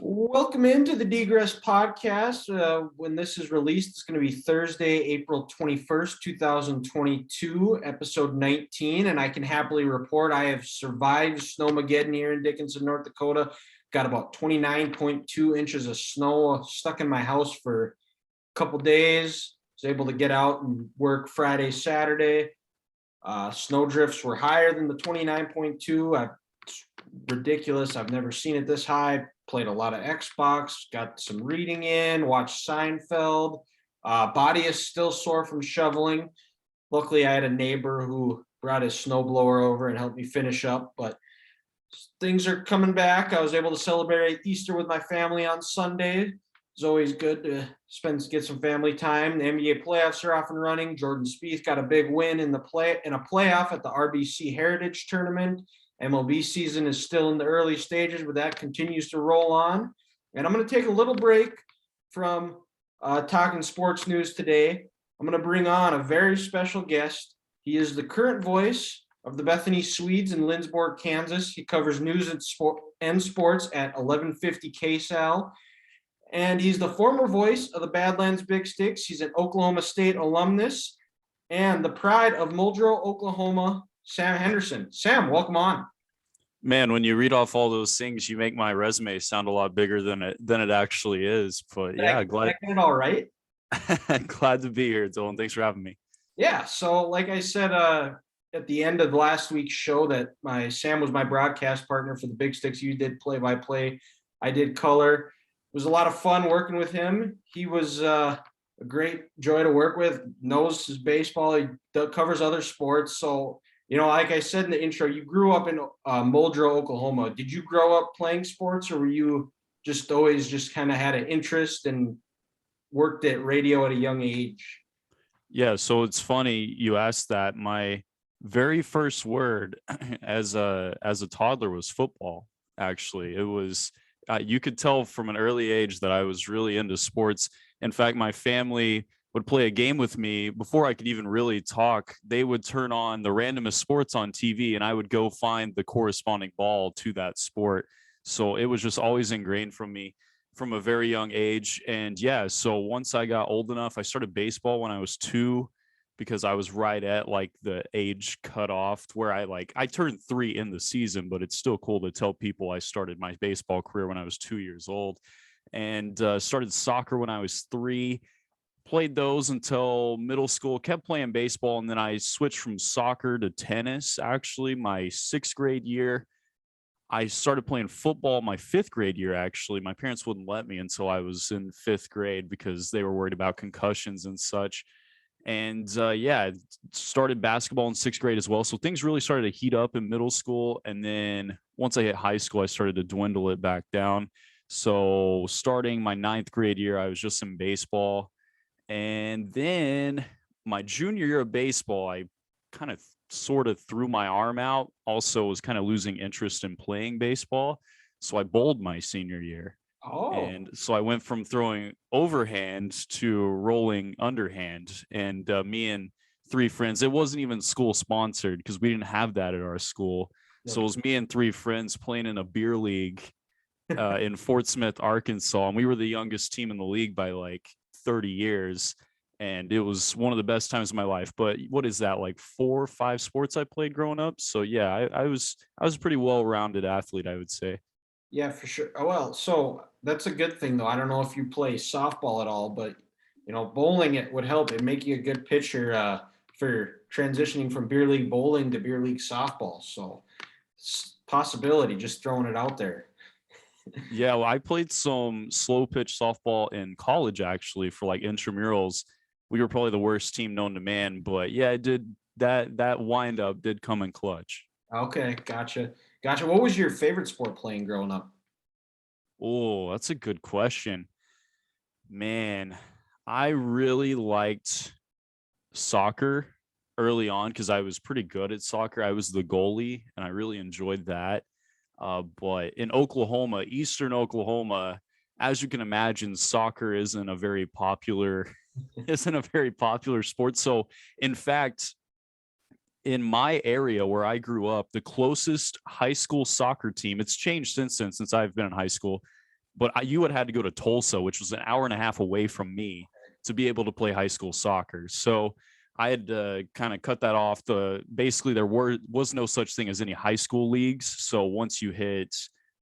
Welcome into the Degress podcast. When this is released, it's going to be Thursday, April 21st, 2022, episode 19. And I can happily report I have survived Snowmageddon here in Dickinson, North Dakota. Got about 29.2 inches of snow stuck in my house for a couple days. Was able to get out and work Friday, Saturday. Snow drifts were higher than the 29.2. It's ridiculous. I've never seen it this high. Played a lot of Xbox, got some reading in, watched Seinfeld. Body is still sore from shoveling. Luckily, I had a neighbor who brought his snowblower over and helped me finish up, but things are coming back. I was able to celebrate Easter with my family on Sunday. It's always good to get some family time. The NBA playoffs are off and running. Jordan Spieth got a big win in a playoff at the RBC Heritage Tournament. MLB season is still in the early stages, but that continues to roll on. And I'm going to take a little break from talking sports news today. I'm going to bring on a very special guest. He is the current voice of the Bethany Swedes in Lindsborg, Kansas. He covers news and sports at 1150 KSAL. And he's the former voice of the Badlands Big Sticks. He's an Oklahoma State alumnus and the pride of Muldrow, Oklahoma, Sam Henderson. Sam, welcome on. Man, when you read off all those things, you make my resume sound a lot bigger than it actually is. But yeah, glad. Did I get it all right? Glad to be here, Dylan. Thanks for having me. Yeah. So, like I said at the end of last week's show, that Sam was my broadcast partner for the Big Sticks. You did play-by-play. I did color. It was a lot of fun working with him. He was a great joy to work with. Knows his baseball. He covers other sports. So, like I said in the intro, you grew up in Muldrow, Oklahoma. Did you grow up playing sports, or were you just always just kind of had an interest and worked at radio at a young age? Yeah, so it's funny you asked that. My very first word as a toddler was football. Actually, it was you could tell from an early age that I was really into sports. In fact, my family would play a game with me before I could even really talk. They would turn on the randomest sports on TV, and I would go find the corresponding ball to that sport. So it was just always ingrained from me from a very young age. And yeah, so once I got old enough, I started baseball when I was 2, because I was right at like the age cutoff where I turned 3 in the season, but it's still cool to tell people I started my baseball career when I was 2 years old, and started soccer when I was 3. Played those until middle school, kept playing baseball, and then I switched from soccer to tennis. Actually, my 6th grade year, I started playing football my 5th grade year. Actually, my parents wouldn't let me until I was in 5th grade because they were worried about concussions and such. And yeah, started basketball in 6th grade as well. So things really started to heat up in middle school. And then once I hit high school, I started to dwindle it back down. So starting my 9th grade year, I was just in baseball. And then my junior year of baseball, I kind of sort of threw my arm out. Also was kind of losing interest in playing baseball. So I bowled my senior year. Oh. And so I went from throwing overhand to rolling underhand. And me and 3 friends, it wasn't even school sponsored because we didn't have that at our school. So it was me and 3 friends playing in a beer league in Fort Smith, Arkansas. And we were the youngest team in the league by like 30 years. And it was one of the best times of my life. But what is that, like 4 or 5 sports I played growing up? So yeah, I was a pretty well-rounded athlete, I would say. Yeah, for sure. Oh, well, so that's a good thing, though. I don't know if you play softball at all, but bowling, it would help. It make you a good pitcher for transitioning from beer league bowling to beer league softball. So it's a possibility, just throwing it out there. Yeah, well, I played some slow pitch softball in college actually for like intramurals. We were probably the worst team known to man, but yeah, it did that wind up did come in clutch. Okay, gotcha. What was your favorite sport playing growing up? Oh, that's a good question. Man, I really liked soccer early on because I was pretty good at soccer. I was the goalie and I really enjoyed that. But in Oklahoma, Eastern Oklahoma, as you can imagine, soccer isn't a very popular sport. So in fact, in my area where I grew up, the closest high school soccer team, it's changed since I've been in high school, but you would have had to go to Tulsa, which was an hour and a half away from me, to be able to play high school soccer. So I had to kind of cut that off. Basically there was no such thing as any high school leagues. So once you hit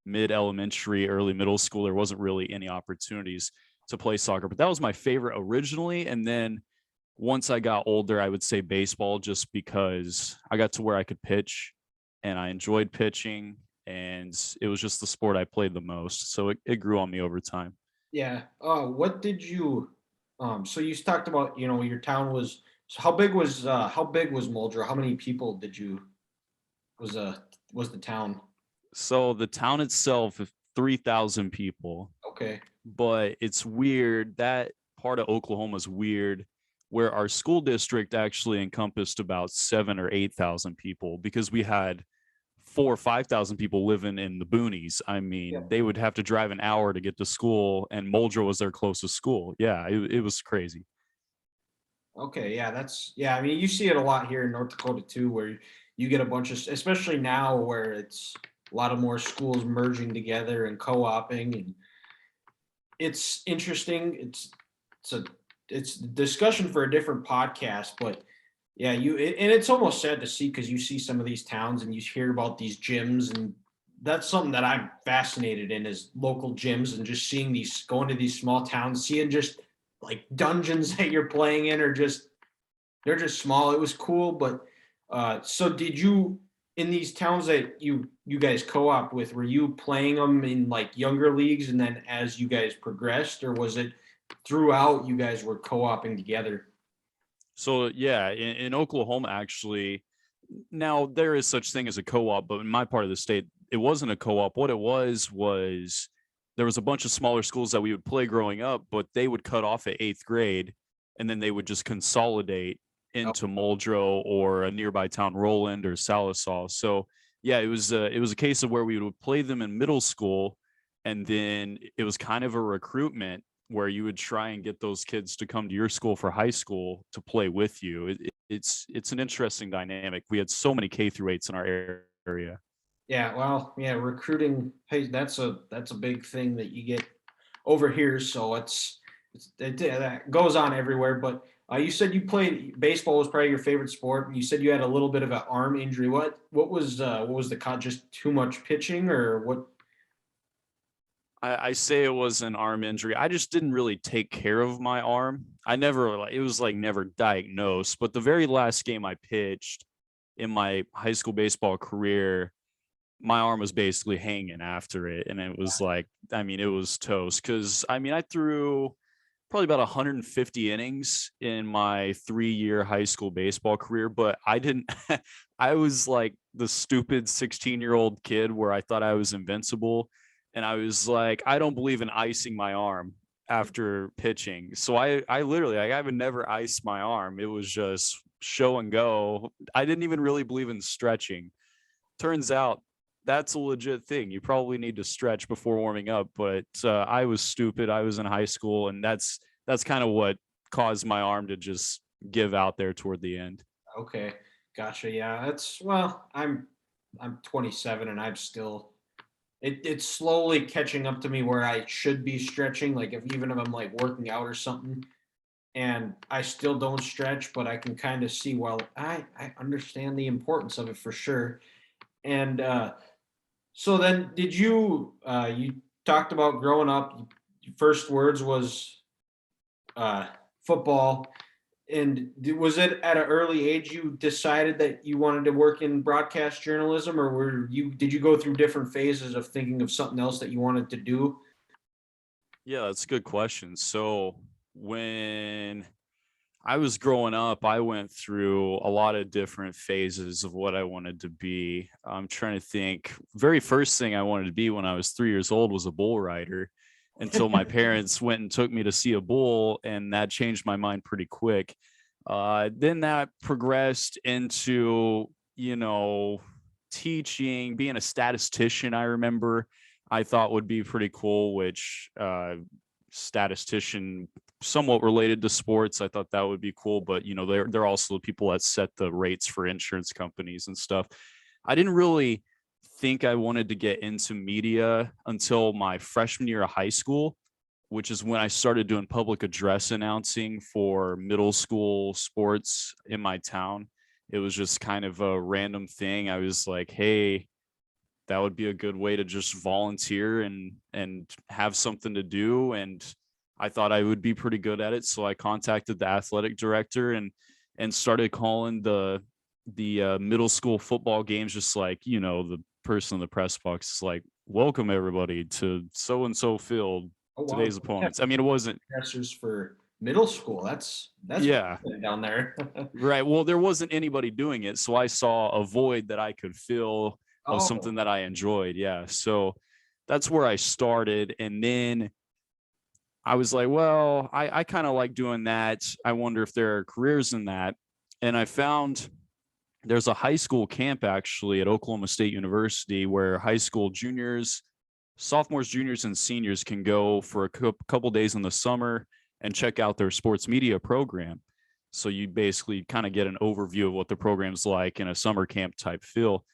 mid elementary, early middle school, there wasn't really any opportunities to play soccer. But that was my favorite originally. And then once I got older, I would say baseball, just because I got to where I could pitch and I enjoyed pitching, and it was just the sport I played the most. So it grew on me over time. Yeah. What did you so you talked about, your town was, so how big was Muldrow? How many people did you was was the town? So the town itself is 3,000 people, Okay. but it's weird. That part of Oklahoma is weird, where our school district actually encompassed about 7 or 8,000 people, because we had 4 or 5,000 people living in the boonies. I Yeah. mean, they would have to drive an hour to get to school, and Muldrow was their closest school. Yeah, it was crazy. Okay, yeah, I mean, you see it a lot here in North Dakota too, where you get a bunch of, especially now where it's a lot of more schools merging together and co-oping, and it's interesting. It's a it's a discussion for a different podcast, but yeah, and it's almost sad to see, because you see some of these towns and you hear about these gyms, and that's something that I'm fascinated in, is local gyms, and just seeing these, going to these small towns, seeing just like dungeons that you're playing in, or just they're just small. It was cool, but so did you, in these towns that you guys co-op with, were you playing them in like younger leagues, and then as you guys progressed, or was it throughout you guys were co-oping together? So yeah, in Oklahoma, actually, now there is such thing as a co-op, but in my part of the state, it wasn't a co-op. What it was there was a bunch of smaller schools that we would play growing up, but they would cut off at eighth grade, and then they would just consolidate Oh, into Muldrow or a nearby town, Roland or Salisaw. So yeah, it was a case of where we would play them in middle school, and then it was kind of a recruitment where you would try and get those kids to come to your school for high school to play with you. It's an interesting dynamic. We had so many K through eights in our area. yeah, well, yeah, recruiting. Hey, that's a big thing that you get over here. So that goes on everywhere. But you said you played baseball was probably your favorite sport, and you said you had a little bit of an arm injury. What was the cause? Just too much pitching, or what? I say it was an arm injury. I just didn't really take care of my arm. I never like it was like never diagnosed. But the very last game I pitched in my high school baseball career, my arm was basically hanging after it, and it was like, I mean, it was toast. Because I mean, I threw probably about 150 innings in my 3-year high school baseball career, but I didn't. I was like the stupid 16-year-old kid where I thought I was invincible, and I was like, I don't believe in icing my arm after pitching. So I literally, like, I would never ice my arm. It was just show and go. I didn't even really believe in stretching. Turns out that's a legit thing. You probably need to stretch before warming up, but I was stupid. I was in high school, and that's kind of what caused my arm to just give out there toward the end. Okay, gotcha. Yeah, that's, well, I'm 27, and I'm still, it's slowly catching up to me where I should be stretching. Like, if even if I'm like working out or something, and I still don't stretch, but I can kind of see, well, I understand the importance of it for sure. And so then, did you talked about growing up, your first words was uh football, and was it at an early age you decided that you wanted to work in broadcast journalism, or did you go through different phases of thinking of something else that you wanted to do? Yeah, that's a good question. So when I was growing up, I went through a lot of different phases of what I wanted to be. I'm trying to think. Very first thing I wanted to be when I was 3 years old was a bull rider, until my parents went and took me to see a bull, and that changed my mind pretty quick. Then that progressed into, you know, teaching, being a statistician. I remember I thought would be pretty cool, which statistician somewhat related to sports. I thought that would be cool, but you know, they're also the people that set the rates for insurance companies and stuff. I didn't really think I wanted to get into media until my freshman year of high school, which is when I started doing public address announcing for middle school sports in my town. It was just kind of a random thing. I was like, hey, that would be a good way to just volunteer and have something to do. And I thought I would be pretty good at it. So I contacted the athletic director and started calling the middle school football games, just like, the person in the press box is like, welcome everybody to so and so field, Oh wow, today's opponents. I mean, it wasn't. dressers for middle school. That's Yeah, down there. right. Well, there wasn't anybody doing it, so I saw a void that I could fill of Oh, something that I enjoyed. Yeah, so that's where I started, and then I was like, well, I kind of like doing that. I wonder if there are careers in that. And I found there's a high school camp actually at Oklahoma State University where high school juniors, sophomores, juniors, and seniors can go for a couple days in the summer and check out their sports media program. So you basically kind of get an overview of what the program's like in a summer camp type feel.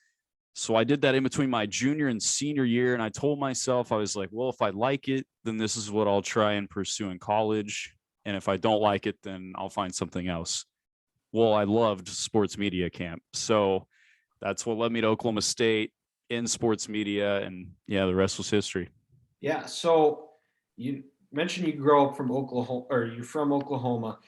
So I did that in between my junior and senior year. And I told myself, I was like, well, if I like it, then this is what I'll try and pursue in college. And if I don't like it, then I'll find something else. Well, I loved sports media camp. So that's what led me to Oklahoma State in sports media. And yeah, the rest was history. yeah. So you mentioned you grow up from Oklahoma, or you're from Oklahoma,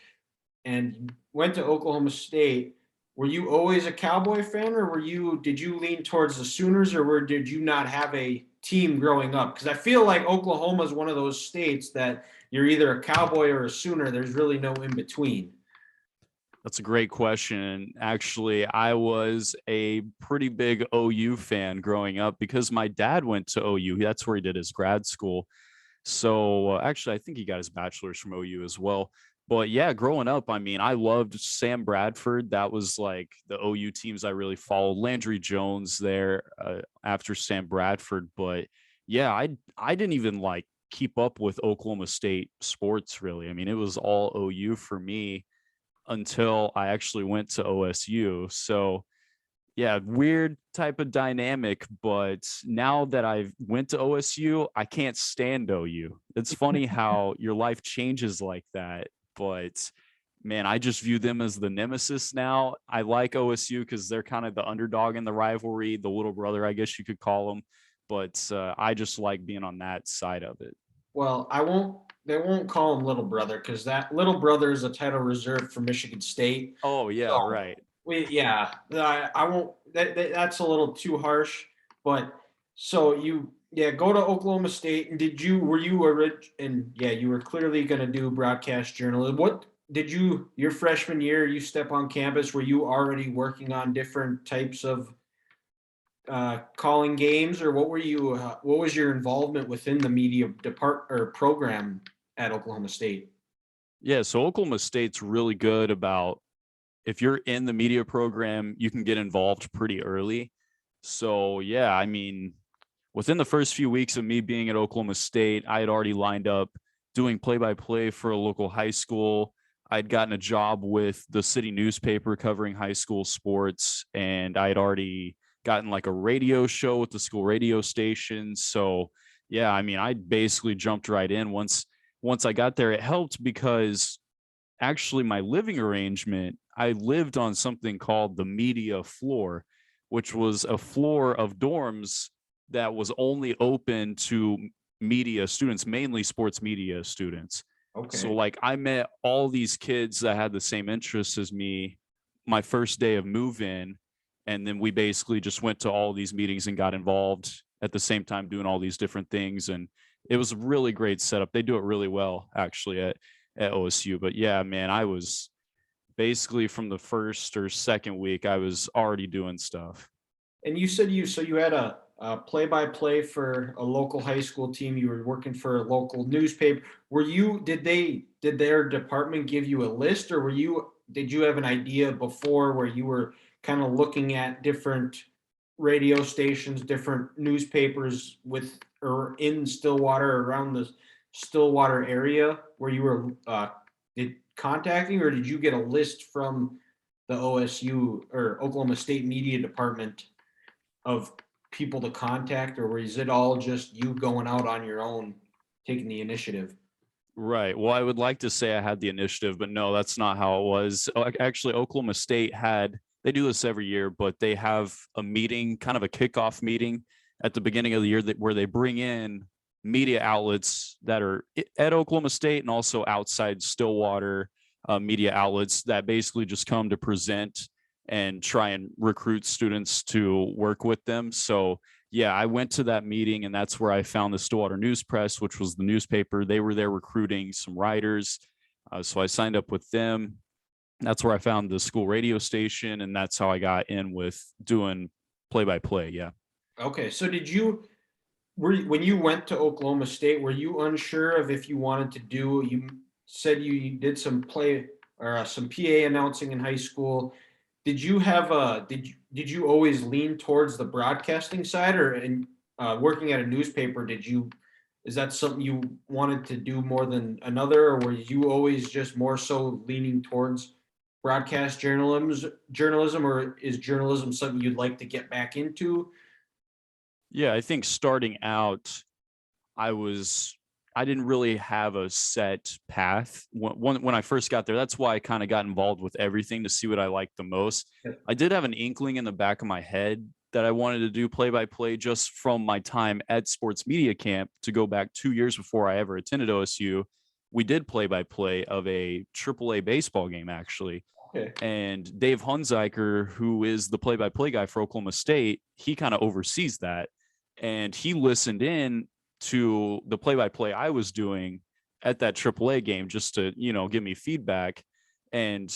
and you went to Oklahoma State. Were you always a Cowboy fan, or did you lean towards the Sooners, or did you not have a team growing up? Because I feel like Oklahoma is one of those states that you're either a Cowboy or a Sooner. There's really no in between. That's a great question. Actually, I was a pretty big OU fan growing up because my dad went to OU. That's where he did his grad school. So actually, I think he got his bachelor's from OU as well. But yeah, growing up, I mean, I loved Sam Bradford. That was like the OU teams I really followed. Landry Jones there after Sam Bradford. But yeah, I didn't even like keep up with Oklahoma State sports really. I mean, it was all OU for me until I actually went to OSU. So yeah, weird type of dynamic, but now that I've went to OSU, I can't stand OU. It's funny how your life changes like that, but man, I just view them as the nemesis now. I like OSU because they're kind of the underdog in the rivalry, the little brother, I guess you could call them. But I just like being on that side of it. Well, I won't. They won't call him Little Brother because that Little Brother is a title reserved for Michigan State. Oh yeah, So right. yeah, I won't. That's a little too harsh. But so yeah, go to Oklahoma State. And were you and yeah, you were clearly going to do broadcast journalism. What did your freshman year? You step on campus. Were you already working on different types of calling games, or what were you? What was your involvement within the media program at Oklahoma State? Yeah, so Oklahoma State's really good about if you're in the media program, you can get involved pretty early. So, yeah, I mean, within the first few weeks of me being at Oklahoma State, I had already lined up doing play by play for a local high school. I'd gotten a job with the city newspaper covering high school sports, and I had already gotten like a radio show with the school radio station. So, yeah, I mean, I basically jumped right in once I got there. It helped because actually my living arrangement, I lived on something called the media floor, which was a floor of dorms that was only open to media students, mainly sports media students. So Okay. like I met all these kids that had the same interests as me my first day of move in, and then we basically just went to all these meetings and got involved at the same time doing all these different things. And it was a really great setup. They do it really well actually at OSU. But yeah, man, I was basically from the first or second week, I was already doing stuff. And you said you had a play-by-play for a local high school team. You were working for a local newspaper. Did their department give you a list, or did you have an idea before where you were kind of looking at different radio stations, different newspapers or in Stillwater, around the Stillwater area where you were contacting, or did you get a list from the OSU or Oklahoma State media department of people to contact, or is it all just you going out on your own, taking the initiative? Right. Well, I would like to say I had the initiative, but no, that's not how it was. Actually, Oklahoma State they do this every year, but they have a meeting, kind of a kickoff meeting at the beginning of the year where they bring in media outlets that are at Oklahoma State and also outside Stillwater, media outlets that basically just come to present and try and recruit students to work with them. So yeah, I went to that meeting, and that's where I found the Stillwater News Press, which was the newspaper. They were there recruiting some writers. So I signed up with them. That's where I found the school radio station, and that's how I got in with doing play by play. Yeah. Okay, so when you went to Oklahoma State, were you unsure of if you wanted to do? You said you did some play or some PA announcing in high school. Did you have a did you always lean towards the broadcasting side, or in working at a newspaper? Is that something you wanted to do more than another, or were you always just more so leaning towards broadcast journalism, or is journalism something you'd like to get back into? Yeah. I think starting out, I was I didn't really have a set path when I first got there. That's why I kind of got involved with everything to see what I liked the most. I did have an inkling in the back of my head that I wanted to do play by play just from my time at sports media camp. To go back 2 years before I ever attended OSU, we did play by play of a AAA baseball game actually. Okay. And Dave Hunziker, who is the play by play guy for Oklahoma State, he kind of oversees that. And he listened in to the play-by-play I was doing at that AAA game just to, give me feedback. And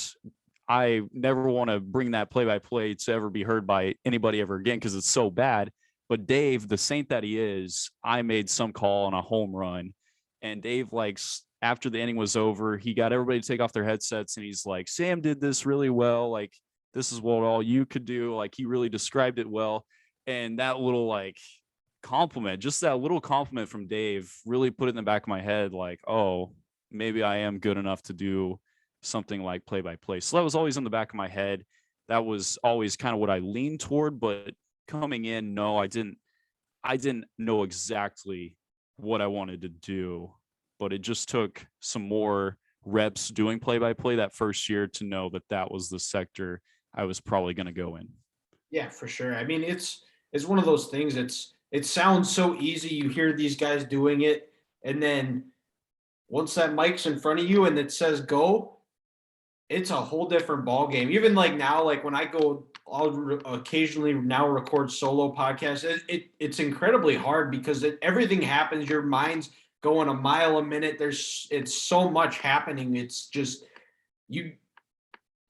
I never want to bring that play-by-play to ever be heard by anybody ever again because it's so bad. But Dave, the saint that he is, I made some call on a home run, and Dave, like, after the inning was over, he got everybody to take off their headsets, and he's like, "Sam did this really well. Like, this is what all you could do." Like, he really described it well. And that little, like, compliment, just that little compliment from Dave really put it in the back of my head, like, oh, maybe I am good enough to do something like play by play. So that was always in the back of my head. That was always kind of what I leaned toward. But coming in, no, I didn't know exactly what I wanted to do, but it just took some more reps doing play by play that first year to know that that was the sector I was probably going to go in. Yeah, for sure. I mean, it's one of those things. It sounds so easy. You hear these guys doing it, and then once that mic's in front of you and it says go, it's a whole different ball game. Even like now, like when I'll occasionally now record solo podcasts. It's incredibly hard because everything happens. Your mind's going a mile a minute. It's so much happening. It's just you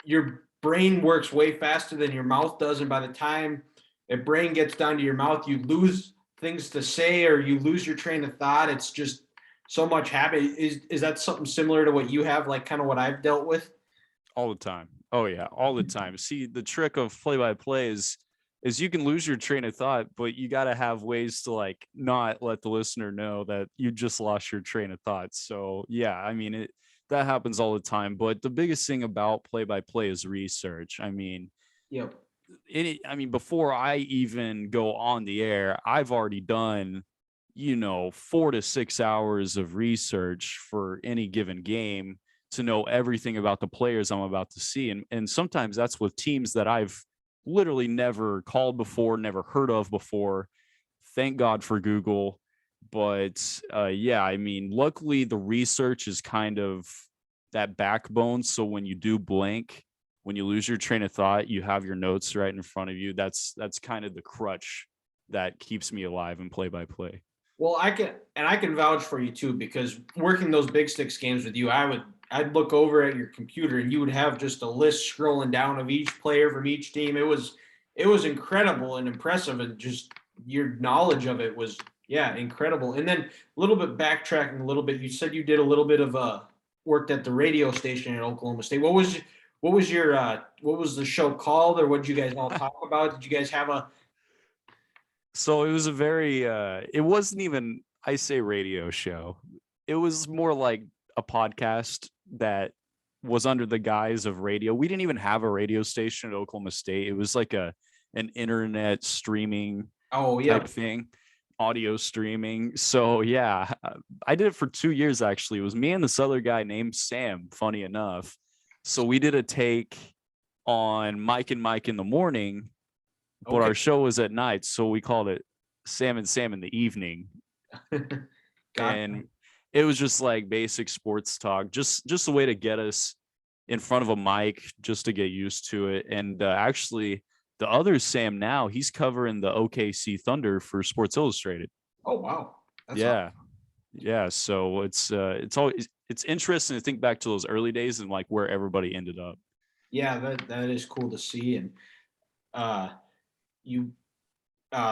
your brain works way faster than your mouth does, and by the time a brain gets down to your mouth, you lose things to say or you lose your train of thought. It's just so much happen. Is that something similar to what you have, like kind of what I've dealt with? All the time. Oh yeah, all the time. See, the trick of play by play is you can lose your train of thought, but you got to have ways to, like, not let the listener know that you just lost your train of thought. So yeah, I mean, that happens all the time. But the biggest thing about play by play is research. I mean, Yep. before I even go on the air, I've already done, 4 to 6 hours of research for any given game to know everything about the players I'm about to see. And sometimes that's with teams that I've literally never called before, never heard of before. Thank God for Google. But yeah, I mean, luckily the research is kind of that backbone. So when you do blank, when you lose your train of thought, you have your notes right in front of you. That's kind of the crutch that keeps me alive in play by play. Well, I can vouch for you too, because working those Big Sticks games with you, I'd look over at your computer and you would have just a list scrolling down of each player from each team. It was incredible and impressive, and just your knowledge of it was, yeah, incredible. And then a little bit backtracking a little bit, you said you did a little bit of worked at the radio station in Oklahoma State. What was the show called, or what did you guys all talk about? Did you guys have a So it was a very it wasn't even, I say, radio show. It was more like a podcast that was under the guise of radio. We didn't even have a radio station at Oklahoma State. It was like an internet streaming Oh yeah. type thing, audio streaming. So yeah, I did it for 2 years actually. It was me and this other guy named Sam, funny enough. So we did a take on Mike and Mike in the morning, but Okay. our show was at night, so we called it Sam and Sam in the evening. Gotcha. And it was just like basic sports talk, just a way to get us in front of a mic, just to get used to it. And actually, the other Sam now, he's covering the OKC Thunder for Sports Illustrated. Oh wow. That's Yeah, awesome. yeah. So it's always it's interesting to think back to those early days and like where everybody ended up. Yeah, that is cool to see. And uh you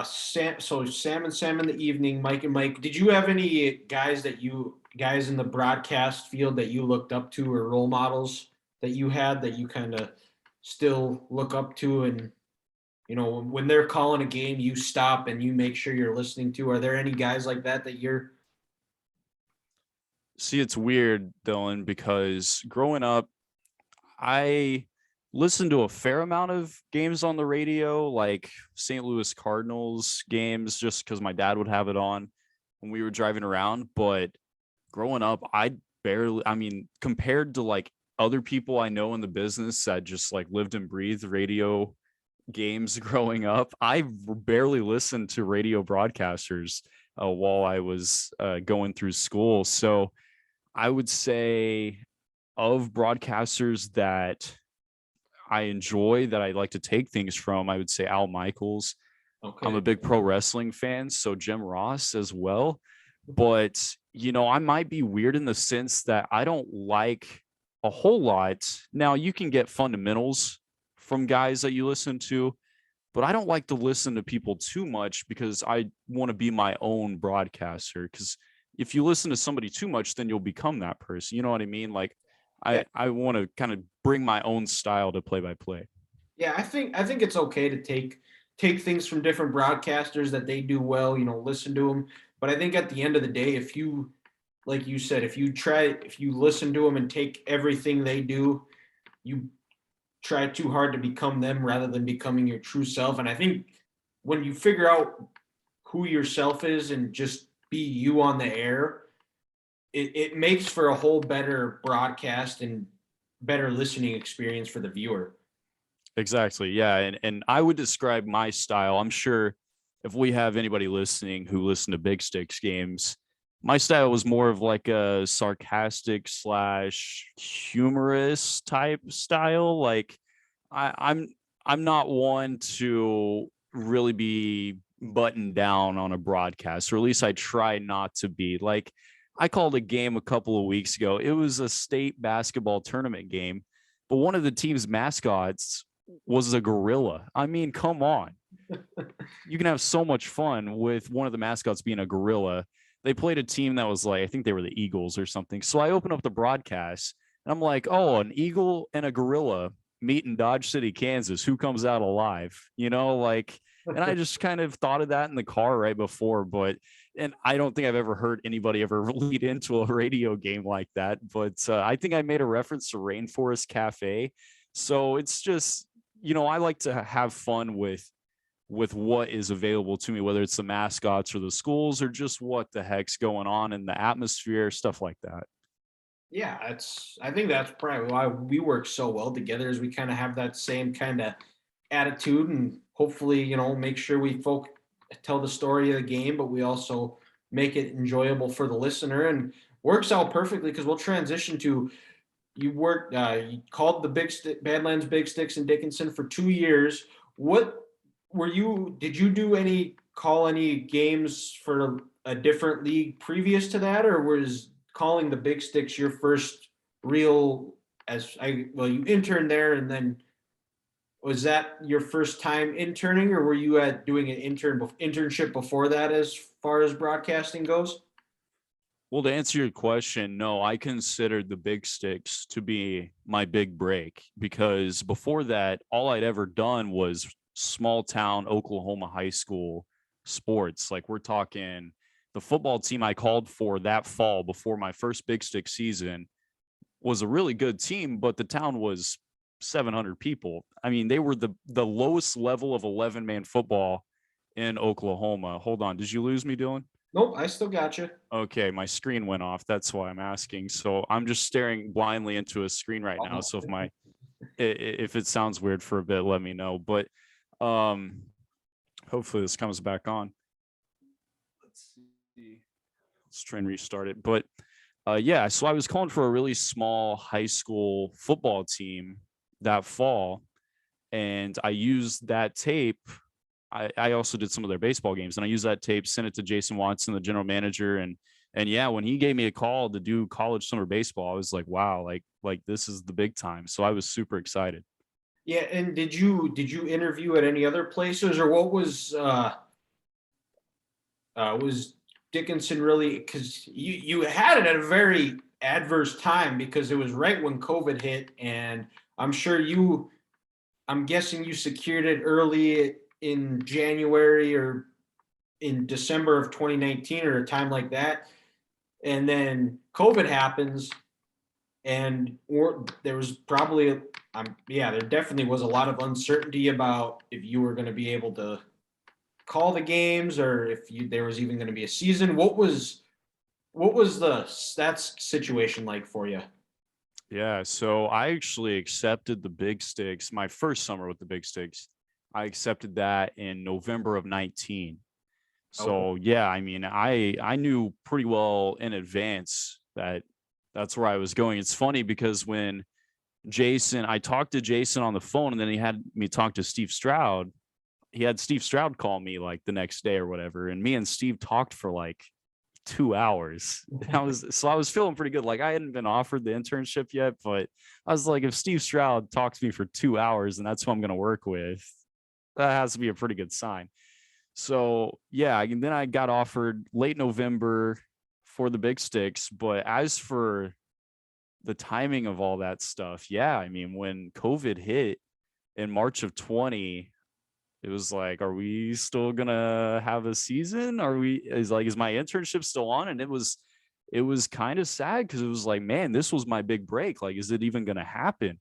Sam and Sam in the evening, Mike and Mike. Did you have any guys in the broadcast field that you looked up to, or role models that you had that you kind of still look up to, and when they're calling a game, you stop and you make sure you're listening to? Are there any guys like that that you're? See, it's weird, Dylan, because growing up, I listened to a fair amount of games on the radio, like St. Louis Cardinals games, just because my dad would have it on when we were driving around. But growing up, I mean, compared to like other people I know in the business that just like lived and breathed radio games growing up, I barely listened to radio broadcasters while I was going through school. So I would say of broadcasters that I enjoy, that I like to take things from, I would say Al Michaels. I'm Okay. a big pro wrestling fan, so Jim Ross as well. But, I might be weird in the sense that I don't like a whole lot. Now, you can get fundamentals from guys that you listen to, but I don't like to listen to people too much because I want to be my own broadcaster. Because if you listen to somebody too much, then you'll become that person. You know what I mean? Like, Yeah. I want to kind of bring my own style to play by play. Yeah, I think it's okay to take things from different broadcasters that they do well, listen to them. But I think at the end of the day, if you, like you said, if you listen to them and take everything they do, you try too hard to become them rather than becoming your true self. And I think when you figure out who yourself is and just be you on the air, it makes for a whole better broadcast and better listening experience for the viewer. Exactly. Yeah. And I would describe my style. I'm sure if we have anybody listening who listen to Big Sticks games, my style was more of like a sarcastic slash humorous type style. Like I, I'm I'm not one to really be buttoned down on a broadcast, or at least I try not to be. Like I called a game a couple of weeks ago. It was a state basketball tournament game, but one of the team's mascots was a gorilla. I mean, come on. You can have so much fun with one of the mascots being a gorilla. They played a team that was like, I think they were the Eagles or something. So I open up the broadcast and I'm like, oh, an eagle and a gorilla meet in Dodge City, Kansas. Who comes out alive? Like, and I just kind of thought of that in the car right before, and I don't think I've ever heard anybody ever lead into a radio game like that. But I think I made a reference to Rainforest Cafe. So it's just, I like to have fun with what is available to me, whether it's the mascots or the schools or just what the heck's going on in the atmosphere, stuff like that. Yeah, I think that's probably why we work so well together, is we kind of have that same kind of attitude, and hopefully, make sure we tell the story of the game, but we also make it enjoyable for the listener, and works out perfectly because we'll transition to you called the Badlands Big Sticks in Dickinson for 2 years. What did you do call any games for a different league previous to that, or was calling the Big Sticks your first real, you interned there, and then was that your first time interning, or were you doing an internship before that as far as broadcasting goes? Well, to answer your question, no, I considered the Big Sticks to be my big break because before that, all I'd ever done was small town Oklahoma high school sports. Like we're talking the football team I called for that fall before my first Big Stick season was a really good team, but the town was 700 people. I mean, they were the lowest level of 11-man football in Oklahoma. Hold on. Did you lose me, Dylan? Nope, I still got you. Okay, my screen went off. That's why I'm asking. So I'm just staring blindly into a screen right now. So if it sounds weird for a bit, let me know. But hopefully this comes back on. Let's see. Let's try and restart it. But yeah, so I was calling for a really small high school football team that fall, and I used that tape. I also did some of their baseball games, and I used that tape, sent it to Jason Watson, the general manager, and yeah, when he gave me a call to do college summer baseball, I was like, wow, like this is the big time. So I was super excited. Yeah, and did you interview at any other places, or what was Dickinson really? Because you had it at a very adverse time because it was right when COVID hit, and I'm sure I'm guessing you secured it early in January or in December of 2019 or a time like that, and then COVID happens, and there was probably yeah, there definitely was a lot of uncertainty about if you were going to be able to call the games or if there was even going to be a season. What was the stats situation like for you? Yeah, so I actually accepted the Big Sticks my first summer with the Big Sticks. I accepted that in November of 19. Okay. So yeah, I mean, I knew pretty well in advance that that's where I was going. It's funny because when I talked to Jason on the phone, and then he had me talk to Steve Stroud. He had Steve Stroud call me like the next day or whatever, and me and Steve talked for like 2 hours. I was feeling pretty good. Like I hadn't been offered the internship yet, but I was like, if Steve Stroud talks to me for 2 hours and that's who I'm going to work with, that has to be a pretty good sign. So yeah, and then I got offered late November for the Big Sticks. But as for the timing of all that stuff, yeah, I mean, when COVID hit in March of 20, it was like, are we still gonna have a season? Is my internship still on? And it was kind of sad because it was like, man, this was my big break. Like, is it even gonna happen?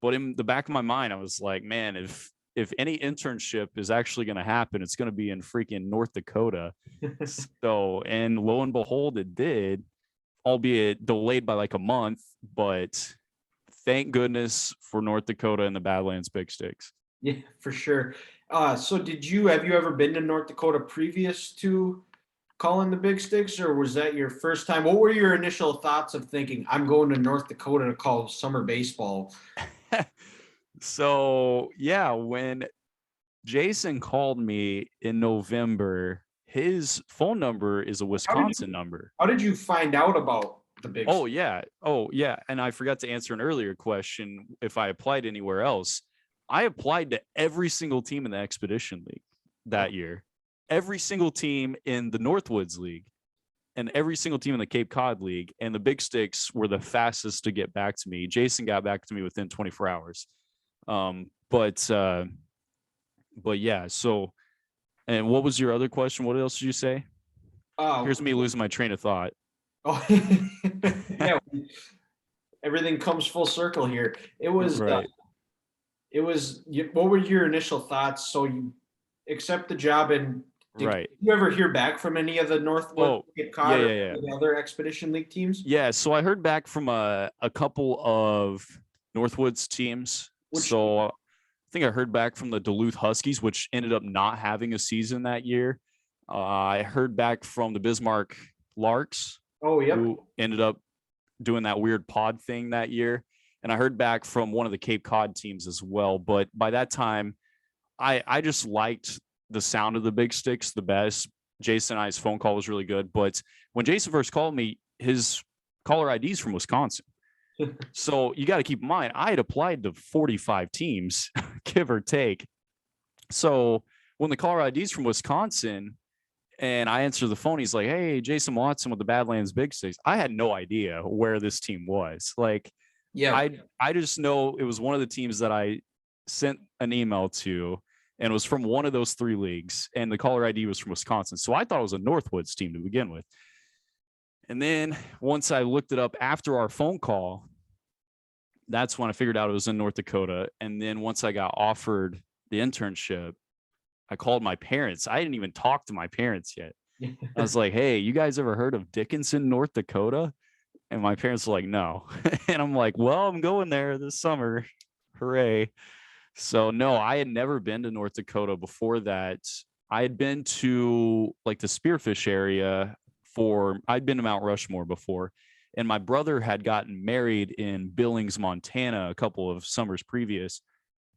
But in the back of my mind, I was like, man, if any internship is actually gonna happen, it's gonna be in freaking North Dakota. So, and lo and behold, it did, albeit delayed by like a month, but thank goodness for North Dakota and the Badlands Big Sticks. Yeah, for sure. So have you ever been to North Dakota previous to calling the Big Sticks, or was that your first time? What were your initial thoughts of thinking, I'm going to North Dakota to call summer baseball? So yeah, when Jason called me in November, his phone number is a How did Wisconsin you number. how did you find out about the Big Oh Sticks? yeah. Oh yeah. And I forgot to answer an earlier question if I applied anywhere else. I applied to every single team in the Expedition League that year. Every single team in the Northwoods League and every single team in the Cape Cod League, and the Big Sticks were the fastest to get back to me. Jason got back to me within 24 hours. Um, but uh, but yeah. So, and what was your other question? What else did you say? Oh, Here's me losing my train of thought. oh, yeah. Everything comes full circle here. It was. Right. What were your initial thoughts? So you accept the job, and did Right. you ever hear back from any of the Northwood, Oh, Cape yeah, Cod, or yeah, yeah. the other Expedition League teams? Yeah. So I heard back from a couple of Northwoods teams. Which So I think I heard back from the Duluth Huskies, which ended up not having a season that year. I heard back from the Bismarck Larks, Oh, yep. who ended up doing that weird pod thing that year. And I heard back from one of the Cape Cod teams as well. But by that time, I just liked the sound of the Big Sticks the best. Jason and I's phone call was really good. But when Jason first called me, his caller ID is from Wisconsin. So you got to keep in mind, I had applied to 45 teams, give or take. So when the caller ID is from Wisconsin and I answer the phone, he's like, hey, Jason Watson with the Badlands Big Sticks. I had no idea where this team was. Like, Yeah. I just know it was one of the teams that I sent an email to, and it was from one of those three leagues, and the caller ID was from Wisconsin. So I thought it was a Northwoods team to begin with. And then once I looked it up after our phone call, that's when I figured out it was in North Dakota. And then once I got offered the internship, I called my parents. I didn't even talk to my parents yet. I was like, hey, you guys ever heard of Dickinson, North Dakota? And my parents were like, no. And I'm like, well, I'm going there this summer. Hooray. So no, I had never been to North Dakota before that. I had been to like the Spearfish area I'd been to Mount Rushmore before. And my brother had gotten married in Billings, Montana a couple of summers previous.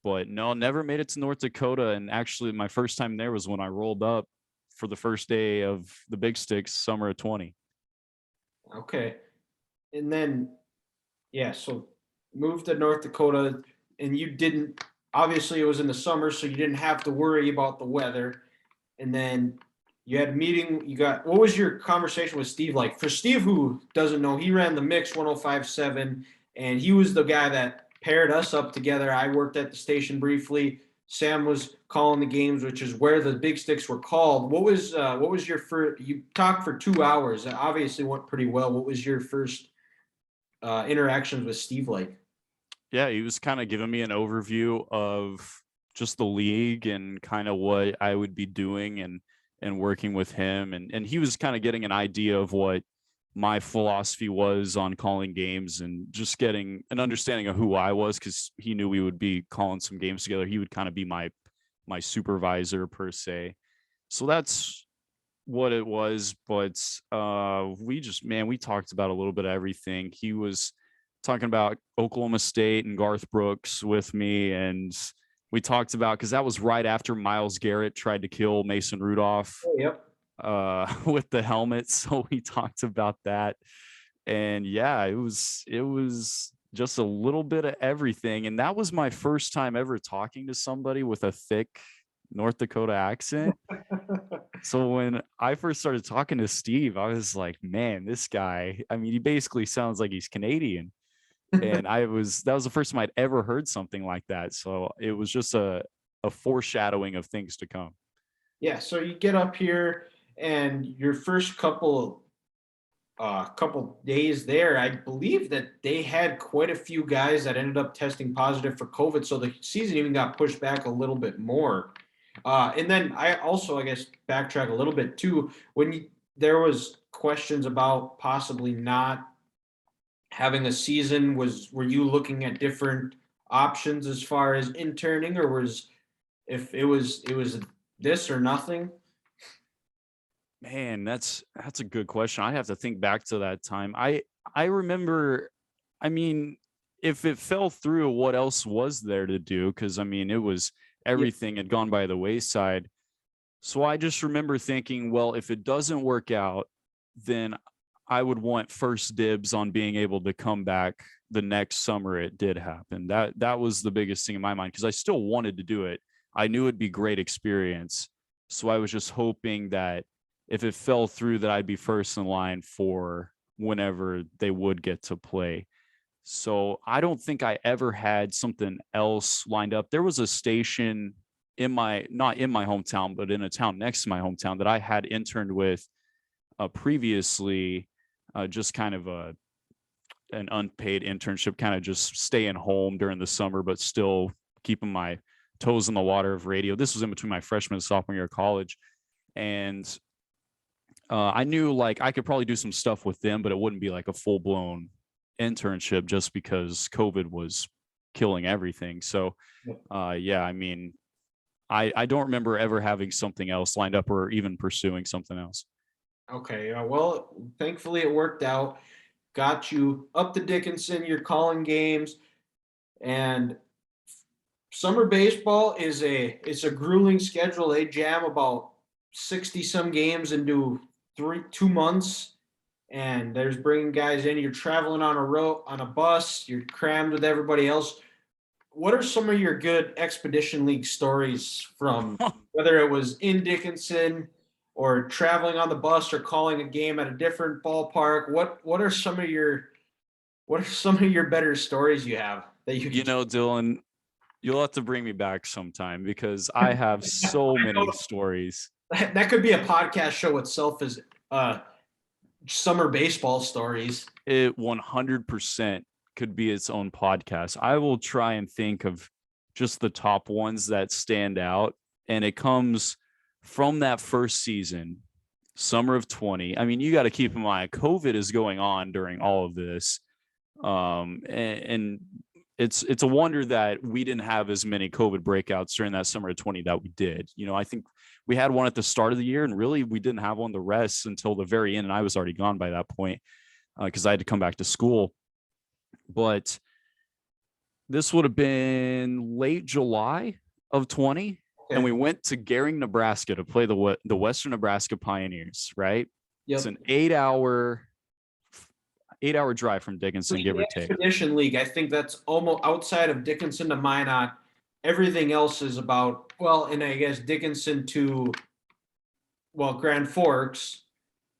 But no, never made it to North Dakota. And actually my first time there was when I rolled up for the first day of the Big Sticks summer of 20. Okay. And then, yeah, so moved to North Dakota, and you didn't, obviously it was in the summer, so you didn't have to worry about the weather. And then you had a meeting, what was your conversation with Steve like? For Steve, who doesn't know, he ran the Mix 105.7, and he was the guy that paired us up together. I worked at the station briefly. Sam was calling the games, which is where the Big Sticks were called. What was your first? You talked for 2 hours. It obviously went pretty well. What was your first interactions with Steve like? Yeah, he was kind of giving me an overview of just the league and kind of what I would be doing and working with him, and he was kind of getting an idea of what my philosophy was on calling games and just getting an understanding of who I was, because he knew we would be calling some games together. He would kind of be my supervisor per se. So that's what it was. But we talked about a little bit of everything. He was talking about Oklahoma State and Garth Brooks with me, and we talked about, because that was right after Myles Garrett tried to kill Mason Rudolph Oh, yep. with the helmet. So we talked about that. And yeah, it was just a little bit of everything. And that was my first time ever talking to somebody with a thick North Dakota accent. So when I first started talking to Steve, I was like, man, this guy, I mean, he basically sounds like he's Canadian. And that was the first time I'd ever heard something like that. So it was just a foreshadowing of things to come. Yeah, so you get up here, and your first couple days there, I believe that they had quite a few guys that ended up testing positive for COVID, so the season even got pushed back a little bit more. And then I also, I guess, backtrack a little bit too. There was questions about possibly not having a season, were you looking at different options as far as interning, or if it was this or nothing? Man, that's a good question. I have to think back to that time. I remember, I mean, if it fell through, what else was there to do? Because I mean, it was Yeah. everything had gone by the wayside. So I just remember thinking, well, if it doesn't work out, then I would want first dibs on being able to come back the next summer it did happen. That was the biggest thing in my mind, because I still wanted to do it. I knew it'd be great experience. So I was just hoping that if it fell through, that I'd be first in line for whenever they would get to play. So I don't think I ever had something else lined up. There was a station not in my hometown, but in a town next to my hometown that I had interned with previously, just kind of an unpaid internship, kind of just staying home during the summer, but still keeping my toes in the water of radio. This was in between my freshman and sophomore year of college. And I knew like I could probably do some stuff with them, but it wouldn't be like a full blown internship just because COVID was killing everything. So, yeah, I mean, I don't remember ever having something else lined up or even pursuing something else. Okay, well, thankfully it worked out. Got you up to Dickinson. You're calling games, and summer baseball it's a grueling schedule. They jam about 60 some games into 2 months, and there's bringing guys in. You're traveling on a bus. You're crammed with everybody else. What are some of your good Expedition League stories from whether it was in Dickinson or traveling on the bus or calling a game at a different ballpark? What are some of your better stories you have that you You can? know, Dylan, you'll have to bring me back sometime because I have so many stories. That could be a podcast show itself, as summer baseball stories. It 100% could be its own podcast. I will try and think of just the top ones that stand out And it comes from that first season, summer of 20. I mean, you got to keep in mind, COVID is going on during all of this. And it's a wonder that we didn't have as many COVID breakouts during that summer of 20 that we did. I think we had one at the start of the year, and really we didn't have one the rest until the very end. And I was already gone by that point because I had to come back to school. But this would have been late July of 20. And we went to Gering, Nebraska to play the Western Nebraska Pioneers, right? Yep. It's an 8-hour drive from Dickinson, give or take. Expedition League, I think that's almost outside of Dickinson to Minot. Everything else is about, and I guess Dickinson to, Grand Forks,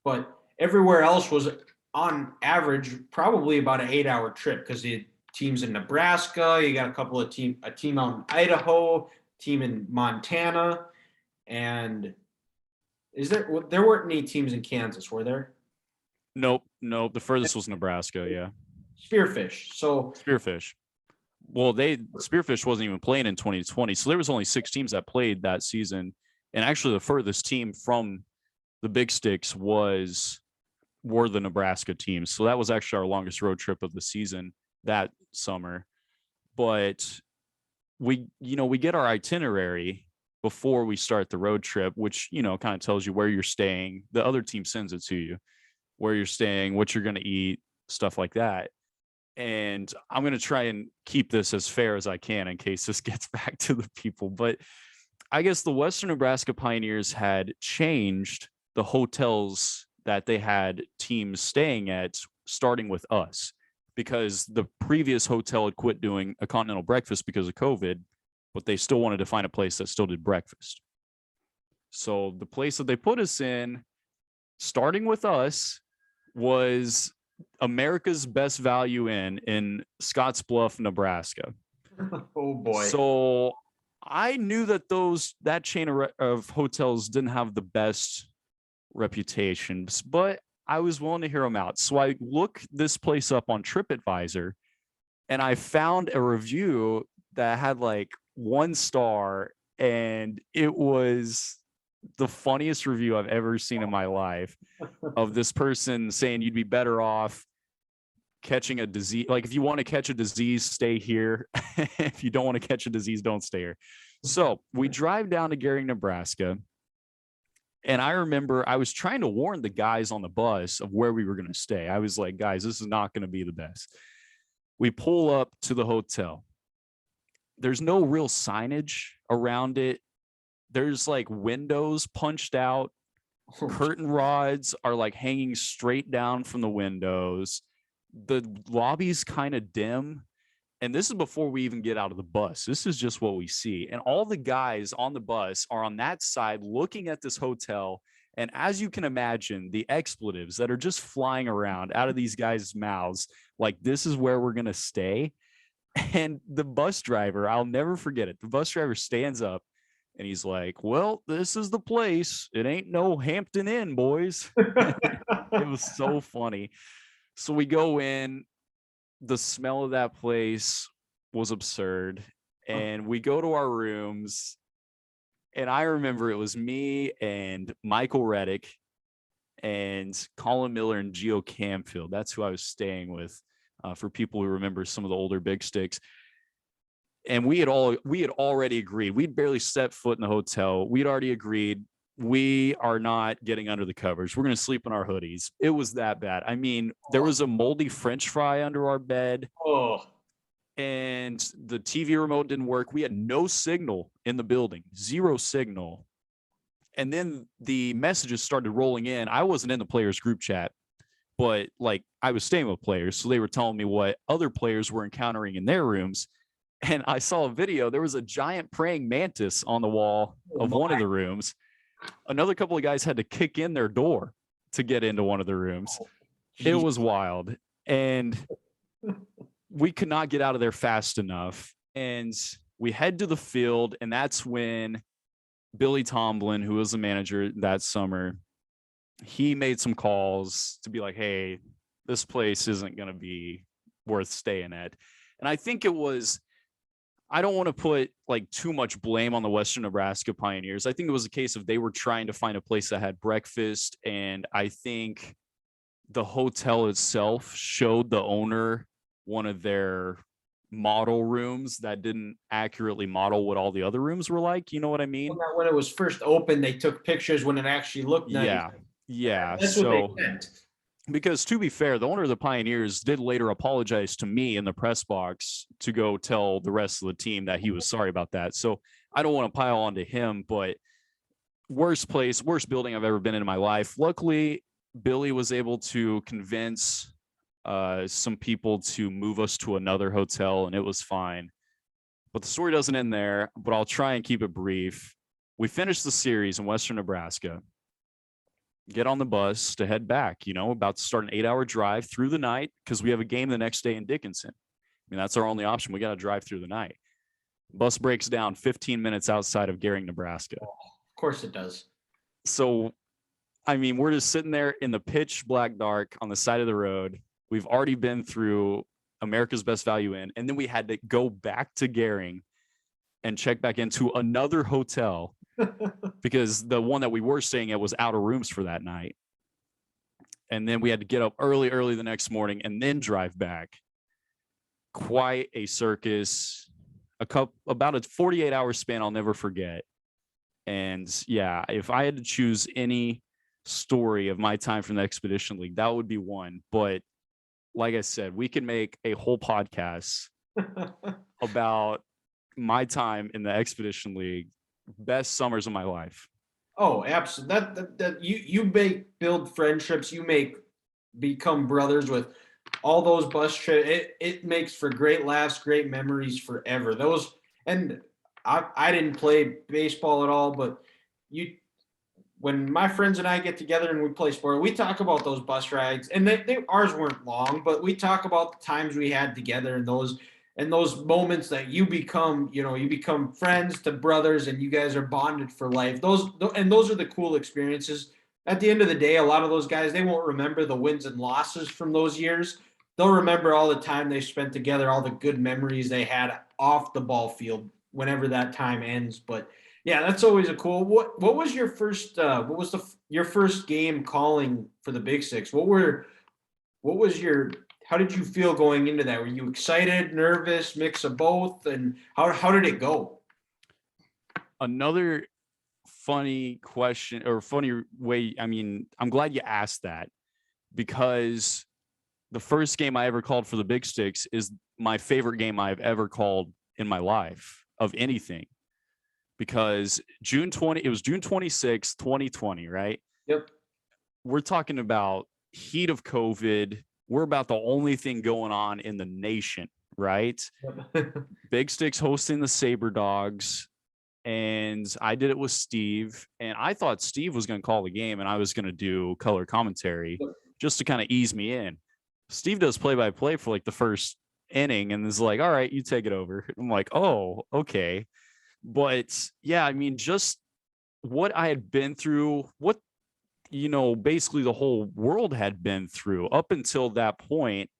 but everywhere else was on average probably about an 8-hour trip because the teams in Nebraska, you got a team out in Idaho, team in Montana, and there weren't any teams in Kansas, were there? Nope. The furthest was Nebraska. Yeah. Spearfish. Well, Spearfish wasn't even playing in 2020. So there was only 6 teams that played that season. And actually the furthest team from the Big Sticks were the Nebraska teams. So that was actually our longest road trip of the season that summer. But we get our itinerary before we start the road trip, which, kind of tells you where you're staying. The other team sends it to you, where you're staying, what you're going to eat, stuff like that. And I'm going to try and keep this as fair as I can in case this gets back to the people. But I guess the Western Nebraska Pioneers had changed the hotels that they had teams staying at, starting with us, because the previous hotel had quit doing a continental breakfast because of COVID, but they still wanted to find a place that still did breakfast. So the place that they put us in, starting with us, was America's Best Value Inn in Scottsbluff, Nebraska. Oh boy. So I knew that that chain of hotels didn't have the best reputations, but I was willing to hear them out. So I looked this place up on TripAdvisor, and I found a review that had like 1 star, and it was the funniest review I've ever seen in my life, of this person saying you'd be better off catching a disease. Like, if you want to catch a disease, stay here. If you don't want to catch a disease, don't stay here. So we drive down to Gering, Nebraska. And I remember I was trying to warn the guys on the bus of where we were going to stay. I was like, guys, this is not going to be the best. We pull up to the hotel. There's no real signage around it. There's like windows punched out. Curtain rods are like hanging straight down from the windows. The lobby's kind of dim. And this is before we even get out of the bus. This is just what we see. And all the guys on the bus are on that side looking at this hotel. And as you can imagine, the expletives that are just flying around out of these guys' mouths, like, this is where we're going to stay. And the bus driver, I'll never forget it. The bus driver stands up and he's like, well, this is the place. It ain't no Hampton Inn, boys. It was so funny. So we go in. The smell of that place was absurd. And we go to our rooms. And I remember it was me and Michael Reddick and Colin Miller and Geo Camfield. That's who I was staying with, for people who remember some of the older Big Sticks. And we had already agreed. We'd barely set foot in the hotel. We'd already agreed we are not getting under the covers. We're going to sleep in our hoodies. It was that bad. I mean, there was a moldy French fry under our bed. Oh. And the TV remote didn't work. We had no signal in the building, 0 signal. And then the messages started rolling in. I wasn't in the players group chat, but like, I was staying with players. So they were telling me what other players were encountering in their rooms. And I saw a video. There was a giant praying mantis on the wall of one of the rooms. Another couple of guys had to kick in their door to get into one of the rooms. It was wild. And we could not get out of there fast enough. And we head to the field. And that's when Billy Tomlin, who was the manager that summer, he made some calls to be like, hey, this place isn't going to be worth staying at. And I think it was I don't want to put like too much blame on the Western Nebraska Pioneers. I think it was a case of they were trying to find a place that had breakfast, and I think the hotel itself showed the owner one of their model rooms that didn't accurately model what all the other rooms were like. You know what I mean? When it was first opened, they took pictures when it actually looked nice. Yeah. Yeah. That's what they So, meant. because to be fair, the owner of the Pioneers did later apologize to me in the press box to go tell the rest of the team that he was sorry about that. So I don't want to pile on to him, but worst place, worst building I've ever been in my life. Luckily, Billy was able to convince some people to move us to another hotel, and it was fine. But the story doesn't end there, but I'll try and keep it brief. We finished the series in Western Nebraska, get on the bus to head back, about to start an 8-hour drive through the night because we have a game the next day in Dickinson. I mean, that's our only option. We got to drive through the night. Bus breaks down 15 minutes outside of Gering, Nebraska. Of course it does. So, I mean, we're just sitting there in the pitch black dark on the side of the road. We've already been through America's Best Value Inn, and then we had to go back to Gering and check back into another hotel because the one that we were staying at was out of rooms for that night. And then we had to get up early the next morning and then drive back. Quite a circus, about a 48-hour span I'll never forget. And yeah, if I had to choose any story of my time from the Expedition League, that would be one. But like I said, we can make a whole podcast about my time in the Expedition League. Best summers of my life. Oh, absolutely. That you build friendships, become brothers with all those bus trips. It makes for great laughs, great memories forever. Those, and I didn't play baseball at all, but when my friends and I get together and we play sport, we talk about those bus rides, and ours weren't long, but we talk about the times we had together and those moments that you become friends to brothers, and you guys are bonded for life. Those are the cool experiences. At the end of the day, a lot of those guys, they won't remember the wins and losses from those years. They'll remember all the time they spent together, all the good memories they had off the ball field whenever that time ends. But yeah, that's always a cool. What was your first? What was your first game calling for the Big Six? What was your? How did you feel going into that? Were you excited, nervous, mix of both? And how did it go? Another funny question, or funny way. I mean, I'm glad you asked that, because the first game I ever called for the Big Sticks is my favorite game I've ever called in my life of anything. Because it was June 26th, 2020, right? Yep. We're talking about heat of COVID. We're about the only thing going on in the nation, right? Yep. Big Sticks hosting the Saber Dogs, and I did it with Steve, and I thought Steve was going to call the game and I was going to do color commentary just to kind of ease me in. Steve does play-by-play for like the first inning and is like, all right, you take it over. I'm like, oh, okay. But yeah, I mean, just what I had been through, what, basically the whole world had been through up until that point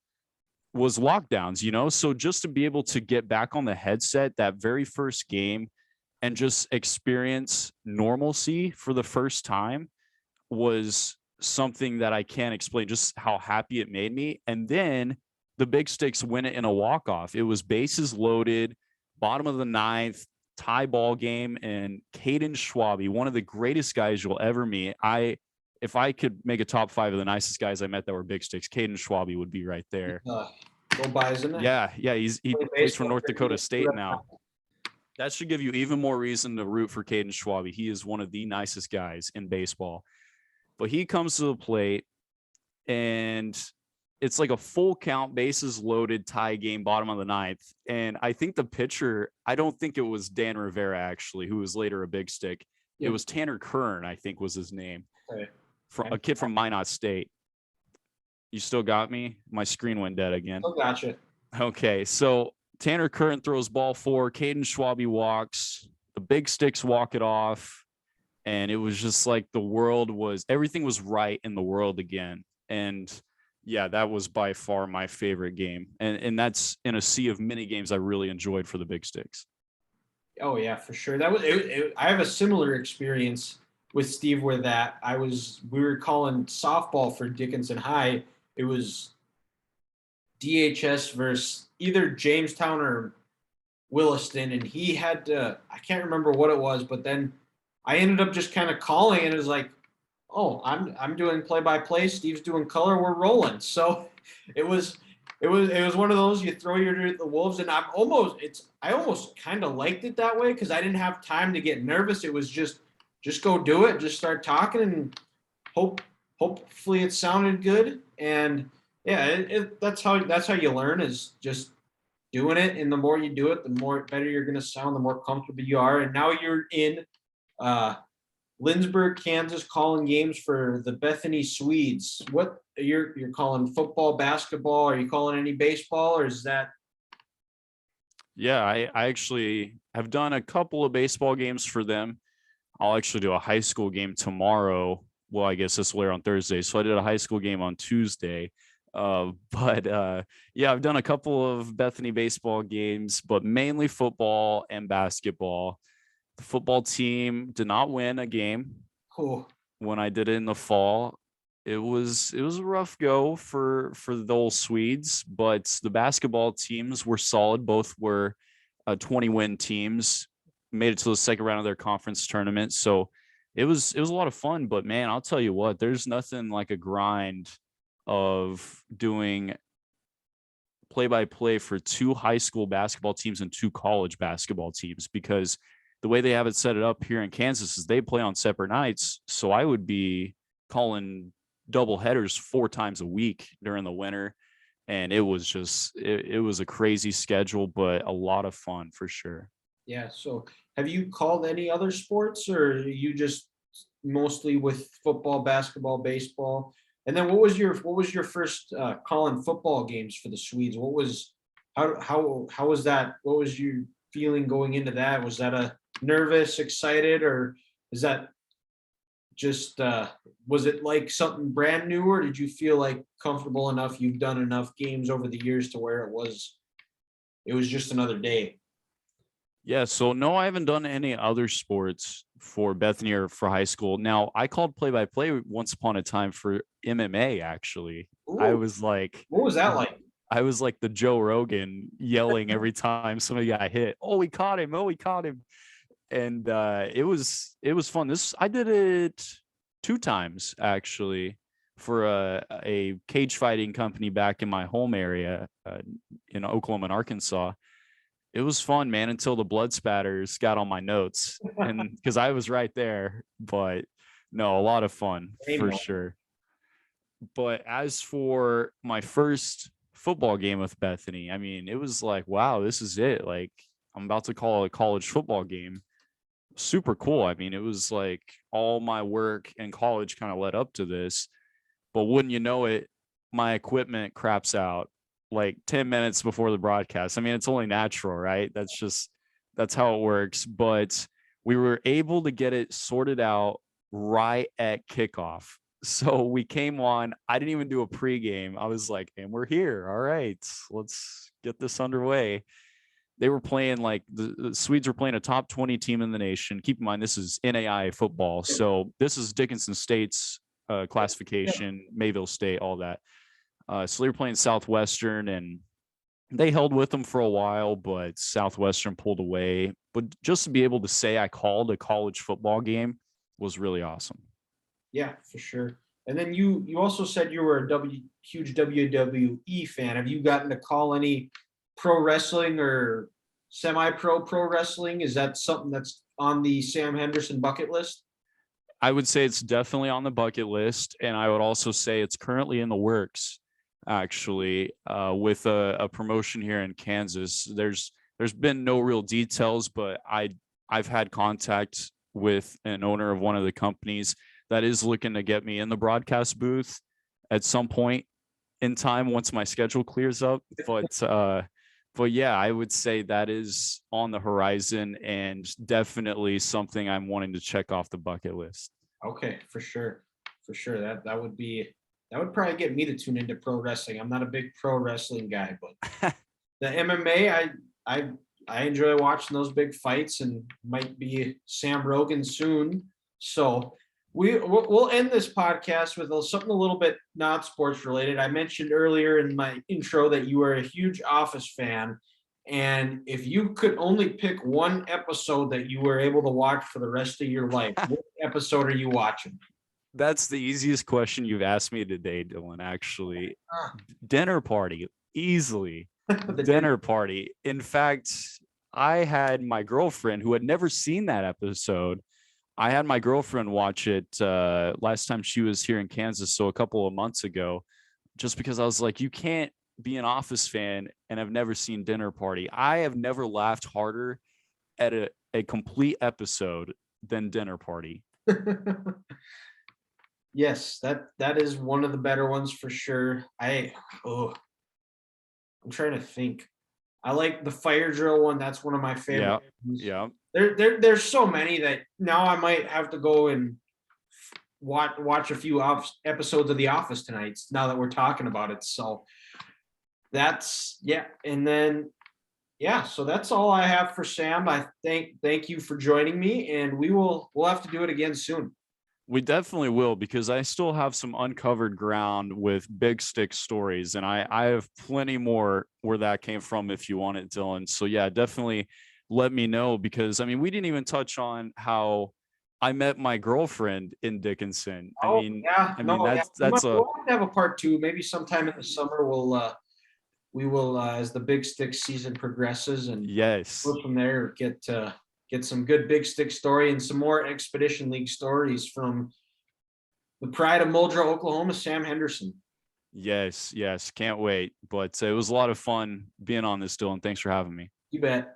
was lockdowns. So just to be able to get back on the headset that very first game and just experience normalcy for the first time was something that I can't explain, just how happy it made me. And then the Big Sticks win it in a walk-off. It was bases loaded, bottom of the ninth, tie ball game, and Caden Schwabe, one of the greatest guys you'll ever meet. If I could make a top 5 of the nicest guys I met that were Big Sticks, Caden Schwabe would be right there. Go Bison. Yeah, he plays for North Dakota State now. That should give you even more reason to root for Caden Schwabe. He is one of the nicest guys in baseball. But he comes to the plate, and it's like a full count, bases loaded, tie game, bottom of the ninth. And I think the pitcher, I don't think it was Dan Rivera, actually, who was later a Big Stick. It was Tanner Kern, I think was his name. Okay. A kid from Minot State. You still got me? My screen went dead again. Oh, gotcha. Okay, so Tanner Kern throws ball 4. Caden Schwabe walks. The Big Sticks walk it off. And it was just like everything was right in the world again. And Yeah, that was by far my favorite game. And that's in a sea of mini games I really enjoyed for the Big Sticks. Oh yeah, for sure. That was I have a similar experience with Steve where that we were calling softball for Dickinson High. It was DHS versus either Jamestown or Williston, and he had to, I can't remember what it was, but then I ended up just kind of calling, and it was like, oh, I'm doing play by play, Steve's doing color, we're rolling. So it was it was one of those, you throw your the wolves, and I almost kind of liked it that way because I didn't have time to get nervous. It was just go do it, just start talking, and hopefully it sounded good. And yeah, that's how you learn, is just doing it. And the more you do it, the more better you're going to sound, the more comfortable you are. And now you're in uh, Lindsborg, Kansas, calling games for the Bethany Swedes. What you're calling football, basketball? Are you calling any baseball, or is that? Yeah, I actually have done a couple of baseball games for them. I'll actually do a high school game tomorrow. Well, I guess this will air on Thursday. So I did a high school game on Tuesday. But yeah, I've done a couple of Bethany baseball games, but mainly football and basketball. The football team did not win a game Oh, when I did it in the fall. It was a rough go for the old Swedes, but the basketball teams were solid. Both were 20-win teams, made it to the second round of their conference tournament. So it was a lot of fun. But man, I'll tell you what, there's nothing like a grind of doing play by play for two high school basketball teams and two college basketball teams, because the way they have it set it up here in Kansas is they play on separate nights. So I would be calling double headers 4 times a week during the winter. And it was a crazy schedule, but a lot of fun for sure. yeah. So have you called any other sports, or are you just mostly with football, basketball, baseball? And then what was your first calling football games for the Swedes? What was how was that? What was your feeling going into that? Was that a nervous, excited, or is that just was it like something brand new, or did you feel like comfortable enough, you've done enough games over the years to where it was just another day? Yeah, so no, I haven't done any other sports for Bethany or for high school. Now, I called play by play once upon a time for MMA, actually. I Ooh, was like, what was that like? I was like the Joe Rogan yelling every time somebody got hit. Oh, we caught him. Oh, we caught him. And it was fun. I did it 2 times actually for a cage fighting company back in my home area in Oklahoma and Arkansas. It was fun, man, until the blood spatters got on my notes, and because I was right there. But no, a lot of fun Same for one. sure. But as for my first football game with Bethany, I mean, it was like, wow, this is it. Like, I'm about to call a college football game. Super cool. I mean, it was like all my work in college kind of led up to this. But wouldn't you know it, my equipment craps out like 10 minutes before the broadcast. I mean, it's only natural, right? That's how it works. But we were able to get it sorted out right at kickoff. So we came on. I didn't even do a pregame. I was like, and we're here. All right, let's get this underway. They were playing like the Swedes were playing a top 20 team in the nation. Keep in mind, this is NAI football. So this is Dickinson State's Yeah. classification, Mayville State, all that. So they were playing Southwestern, and they held with them for a while, but Southwestern pulled away. But just to be able to say I called a college football game was really awesome. Yeah, for sure. And then you also said you were a huge WWE fan. Have you gotten to call any pro wrestling or semi-pro wrestling? Is that something that's on the Sam Henderson bucket list? I would say it's definitely on the bucket list, and I would also say it's currently in the works. Actually, with a promotion here in Kansas, there's been no real details, but I've had contact with an owner of one of the companies that is looking to get me in the broadcast booth at some point in time once my schedule clears up. But yeah, I would say that is on the horizon and definitely something I'm wanting to check off the bucket list. Okay, for sure. For sure. That would be that would probably get me to tune into pro wrestling. I'm not a big pro wrestling guy, but the MMA, I enjoy watching those big fights, and might be Sam Rogan soon. So we'll end this podcast with something a little bit not sports related. I mentioned earlier in my intro that you are a huge Office fan, and if you could only pick one episode that you were able to watch for the rest of your life, what episode are you watching? That's the easiest question you've asked me today, Dylan, actually. Dinner Party, easily. The Dinner Party. In fact, I had my girlfriend who had never seen that episode. I had my girlfriend watch it last time she was here in Kansas, so a couple of months ago, just because I was like, you can't be an Office fan and have never seen Dinner Party. I have never laughed harder at a complete episode than Dinner Party. Yes, that is one of the better ones for sure. I'm trying to think. I like the fire drill one. That's one of my favorite. Yeah. There's so many that now I might have to go and watch a few episodes of The Office tonight. Now that we're talking about it, so that's and then so that's all I have for Sam. I thank you for joining me, and we'll have to do it again soon. We definitely will, because I still have some uncovered ground with Big Stick stories, and I have plenty more where that came from if you want it, Dylan. So yeah, definitely let me know, because I mean, we didn't even touch on how I met my girlfriend in Dickinson. That's we'll have to have a part two. Maybe sometime in the summer we will as the Big Stick season progresses, and go from there, get some good Big Stick story and some more Expedition League stories from the pride of Muldrow, Oklahoma, Sam Henderson. Yes, can't wait. But it was a lot of fun being on this, Dylan. Thanks for having me. You bet.